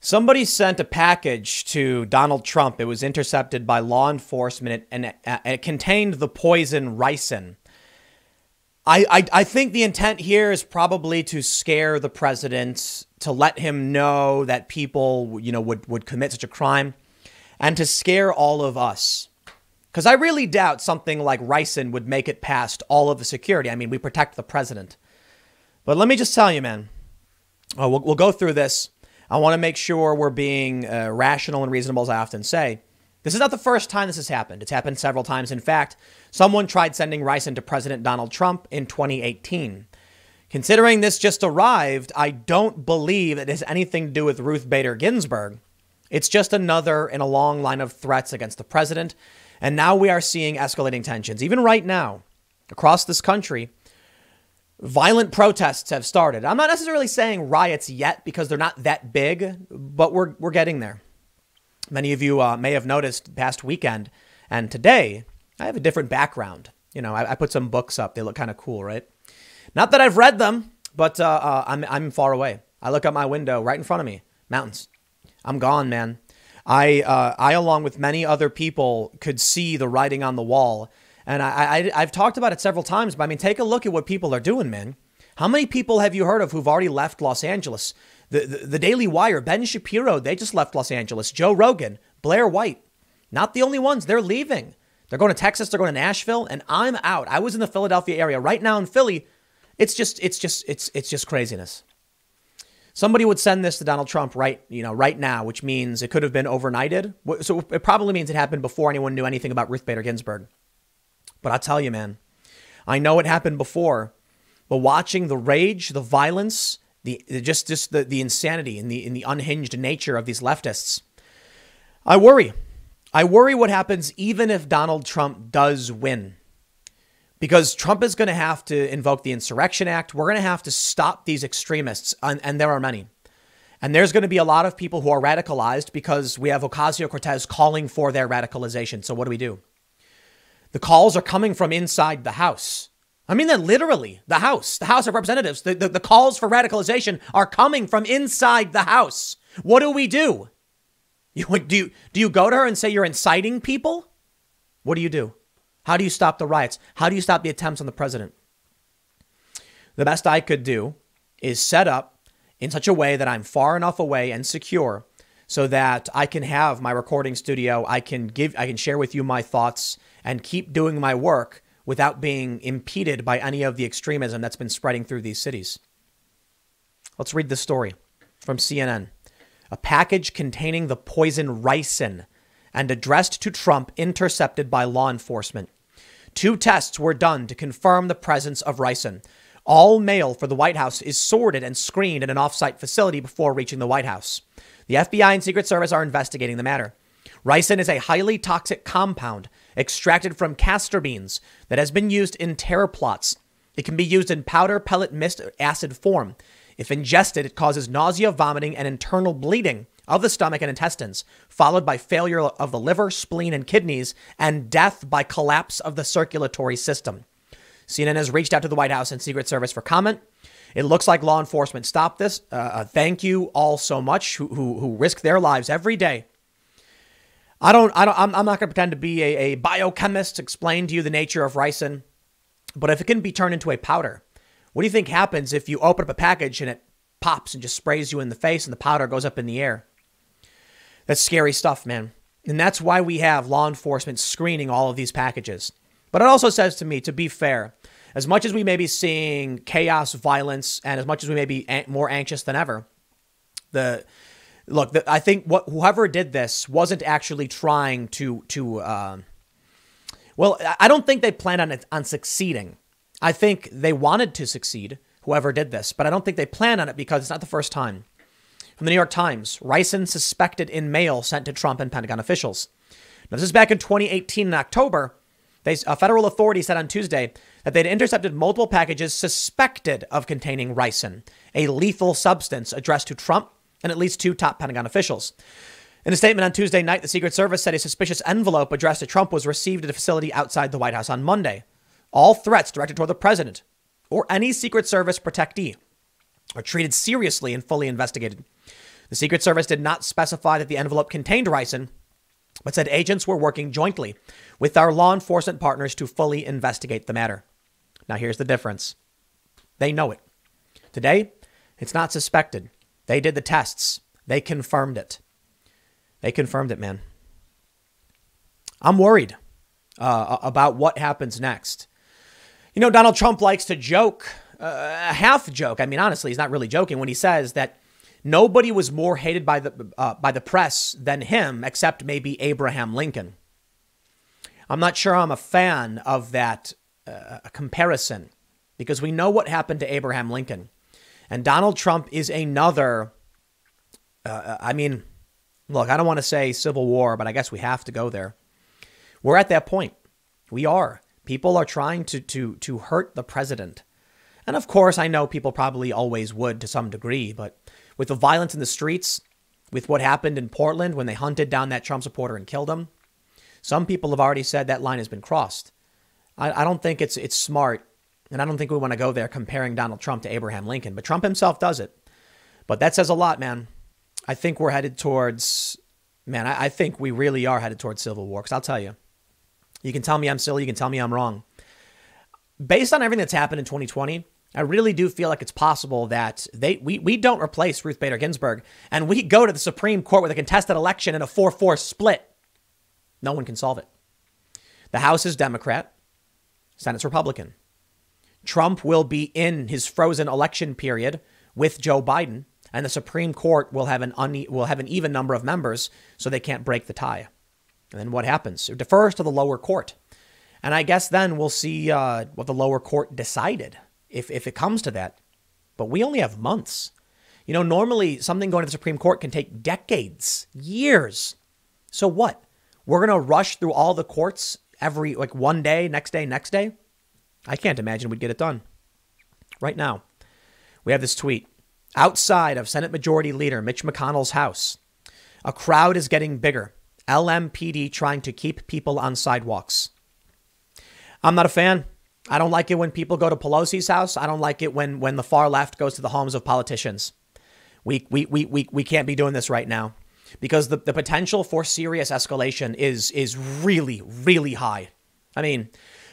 Somebody sent a package to Donald Trump. It was intercepted by law enforcement, and it contained the poison ricin. I think the intent here is probably to scare the president, to let him know that people, would commit such a crime, and to scare all of us. Because I really doubt something like ricin would make it past all of the security. I mean, we protect the president. But let me just tell you, man, we'll go through this. I want to make sure we're being rational and reasonable, as I often say. This is not the first time this has happened. It's happened several times. In fact, someone tried sending ricin to President Donald Trump in 2018. Considering this just arrived, I don't believe it has anything to do with Ruth Bader Ginsburg. It's just another in a long line of threats against the president. And now we are seeing escalating tensions. Even right now, across this country, violent protests have started. I'm not necessarily saying riots yet because they're not that big, but we're getting there. Many of you may have noticed past weekend and today, I have a different background. I put some books up. They look kind of cool, right? Not that I've read them, but I'm far away. I look out my window right in front of me, mountains. I'm gone, man. I along with many other people, could see the writing on the wall. And I've talked about it several times, but I mean, take a look at what people are doing, man. How many people have you heard of who've already left Los Angeles? The Daily Wire, Ben Shapiro, they just left Los Angeles. Joe Rogan, Blair White, not the only ones. They're leaving. They're going to Texas. They're going to Nashville, and I'm out. I was in the Philadelphia area right now in Philly. It's just craziness. Somebody would send this to Donald Trump right now, which means it could have been overnighted. So it probably means it happened before anyone knew anything about Ruth Bader Ginsburg. But I'll tell you, man, I know it happened before, but watching the rage, the violence, the insanity and the unhinged nature of these leftists, I worry. I worry what happens even if Donald Trump does win. Because Trump is going to have to invoke the Insurrection Act. We're going to have to stop these extremists, and there are many. And there's going to be a lot of people who are radicalized because we have Ocasio-Cortez calling for their radicalization. So what do? The calls are coming from inside the House. I mean, that literally, the House of Representatives, the calls for radicalization are coming from inside the House. What do we do? Do you go to her and say you're inciting people? What do you do? How do you stop the riots? How do you stop the attempts on the president? The best I could do is set up in such a way that I'm far enough away and secure so that I can have my recording studio. I can share with you my thoughts and keep doing my work without being impeded by any of the extremism that's been spreading through these cities. Let's read this story from CNN. A package containing the poison ricin and addressed to Trump intercepted by law enforcement. 2 tests were done to confirm the presence of ricin. All mail for the White House is sorted and screened at an off-site facility before reaching the White House. The FBI and Secret Service are investigating the matter. Ricin is a highly toxic compound extracted from castor beans that has been used in terror plots. It can be used in powder, pellet, mist, or acid form. If ingested, it causes nausea, vomiting, and internal bleeding of the stomach and intestines, followed by failure of the liver, spleen, and kidneys, and death by collapse of the circulatory system. CNN has reached out to the White House and Secret Service for comment. It looks like law enforcement stopped this. Thank you all so much who risk their lives every day. I'm not going to pretend to be a biochemist to explain to you the nature of ricin, but if it can be turned into a powder, what do you think happens if you open up a package and it pops and just sprays you in the face and the powder goes up in the air? That's scary stuff, man. And that's why we have law enforcement screening all of these packages. But it also says to me, to be fair, as much as we may be seeing chaos, violence, and as much as we may be more anxious than ever, I think whoever did this wasn't actually trying I don't think they planned on succeeding. I think they wanted to succeed, whoever did this, but I don't think they planned on it because it's not the first time. From the New York Times, ricin suspected in mail sent to Trump and Pentagon officials. Now, this is back in 2018 in October. A federal authority said on Tuesday that they'd intercepted multiple packages suspected of containing ricin, a lethal substance addressed to Trump and at least 2 top Pentagon officials. In a statement on Tuesday night, the Secret Service said a suspicious envelope addressed to Trump was received at a facility outside the White House on Monday. All threats directed toward the president or any Secret Service protectee are treated seriously and fully investigated. The Secret Service did not specify that the envelope contained ricin, but said agents were working jointly with our law enforcement partners to fully investigate the matter. Now, here's the difference. They know it. Today, it's not suspected. They did the tests. They confirmed it. They confirmed it, man. I'm worried about what happens next. You know, Donald Trump likes to joke, a half joke. I mean, honestly, he's not really joking when he says that nobody was more hated by the press than him, except maybe Abraham Lincoln. I'm not sure I'm a fan of that comparison, because we know what happened to Abraham Lincoln. And Donald Trump is another, look, I don't want to say civil war, but I guess we have to go there. We're at that point. We are. People are trying to hurt the president. And of course, I know people probably always would to some degree, but with the violence in the streets, with what happened in Portland when they hunted down that Trump supporter and killed him, some people have already said that line has been crossed. I don't think it's smart, and I don't think we want to go there comparing Donald Trump to Abraham Lincoln, but Trump himself does it. But that says a lot, man. I think we're headed towards, I think we really are headed towards civil war, because I'll tell you, you can tell me I'm silly, you can tell me I'm wrong. Based on everything that's happened in 2020, I really do feel like it's possible that we don't replace Ruth Bader Ginsburg and we go to the Supreme Court with a contested election and a 4-4 split. No one can solve it. The House is Democrat, Senate's Republican. Trump will be in his frozen election period with Joe Biden, and the Supreme Court will have an even number of members, so they can't break the tie. And then what happens? It defers to the lower court. And I guess then we'll see what the lower court decided, if it comes to that. But we only have months. You know, normally something going to the Supreme Court can take decades, years. So what? We're going to rush through all the courts every, one day, next day, next day? I can't imagine we'd get it done. Right now, we have this tweet. Outside of Senate Majority Leader Mitch McConnell's house, a crowd is getting bigger. LMPD trying to keep people on sidewalks. I'm not a fan. I don't like it when people go to Pelosi's house. I don't like it when the far left goes to the homes of politicians. We can't be doing this right now, because the potential for serious escalation is really, really high. I mean,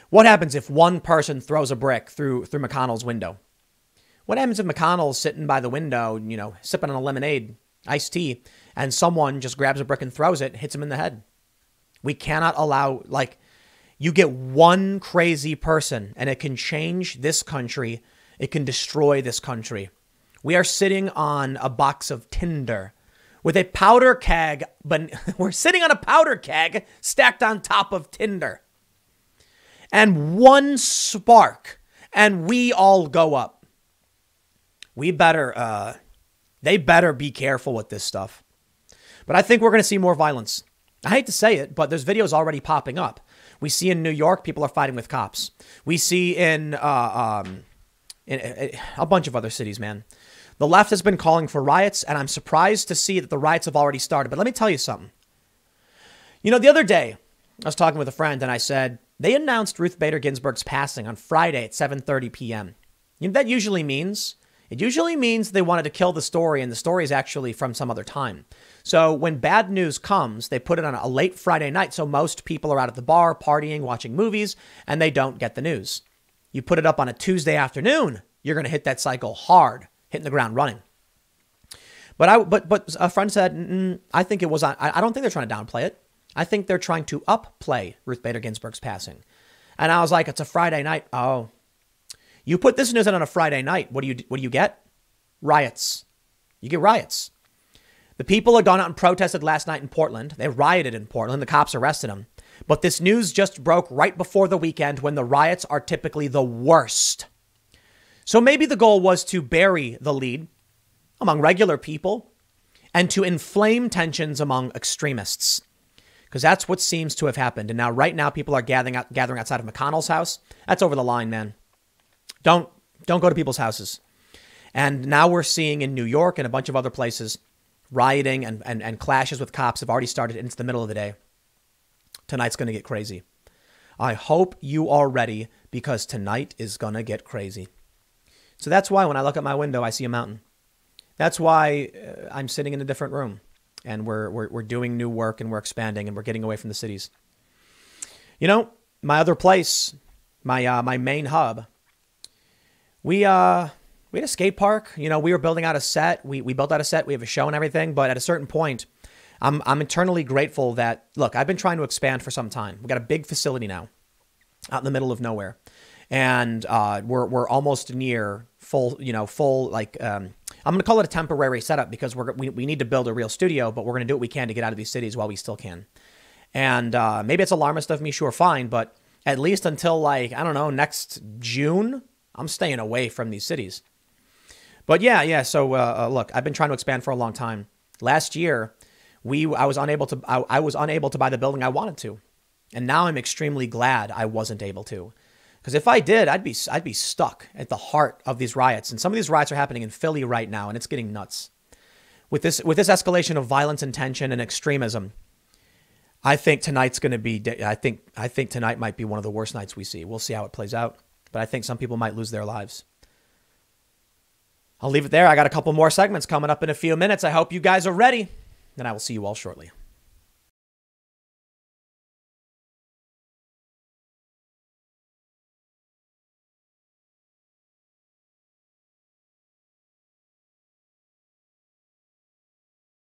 what happens if one person throws a brick through McConnell's window? What happens if McConnell's sitting by the window, sipping on a lemonade, iced tea, and someone just grabs a brick and throws it, hits him in the head? We cannot allow, you get one crazy person and it can change this country. It can destroy this country. We are sitting on a box of tinder with a powder keg, but we're sitting on a powder keg stacked on top of tinder. And one spark and we all go up. They better be careful with this stuff. But I think we're going to see more violence. I hate to say it, but there's videos already popping up. We see in New York, people are fighting with cops. We see in a bunch of other cities, man. The left has been calling for riots, and I'm surprised to see that the riots have already started. But let me tell you something. The other day, I was talking with a friend, and I said, they announced Ruth Bader Ginsburg's passing on Friday at 7:30 p.m. You know what that usually means? It usually means they wanted to kill the story, and the story is actually from some other time. So when bad news comes, they put it on a late Friday night, so most people are out at the bar, partying, watching movies, and they don't get the news. You put it up on a Tuesday afternoon, you're going to hit that cycle hard, hitting the ground running. But a friend said, I think it was on. I don't think they're trying to downplay it. I think they're trying to upplay Ruth Bader Ginsburg's passing. And I was like, it's a Friday night. Oh. You put this news on a Friday night. What do you get? Riots. You get riots. The people had gone out and protested last night in Portland. They rioted in Portland. The cops arrested them. But this news just broke right before the weekend, when the riots are typically the worst. So maybe the goal was to bury the lead among regular people and to inflame tensions among extremists, because that's what seems to have happened. And now, right now, people are gathering outside of McConnell's house. That's over the line, man. Don't go to people's houses. And now we're seeing in New York and a bunch of other places, rioting and clashes with cops have already started, and it's the middle of the day. Tonight's going to get crazy. I hope you are ready, because tonight is going to get crazy. So that's why when I look at my window, I see a mountain. That's why I'm sitting in a different room, and we're doing new work, and we're expanding, and we're getting away from the cities. You know, my other place, my main hub, we had a skate park. You know, we were building out a set. We built out a set. We have a show and everything. But at a certain point, I'm eternally grateful that, look, I've been trying to expand for some time. We got a big facility now out in the middle of nowhere. And we're almost near full, like, I'm going to call it a temporary setup because we need to build a real studio, but we're going to do what we can to get out of these cities while we still can. And maybe it's alarmist of me, sure, fine. But at least until, like, I don't know, next June, I'm staying away from these cities. But yeah. So look, I've been trying to expand for a long time. Last year, I was unable to buy the building I wanted to, and now I'm extremely glad I wasn't able to, because if I did, I'd be stuck at the heart of these riots. And some of these riots are happening in Philly right now, and it's getting nuts. With this escalation of violence and tension and extremism, I think tonight's going to be. I think tonight might be one of the worst nights we see. We'll see how it plays out, but I think some people might lose their lives. I'll leave it there. I got a couple more segments coming up in a few minutes. I hope you guys are ready. Then I will see you all shortly.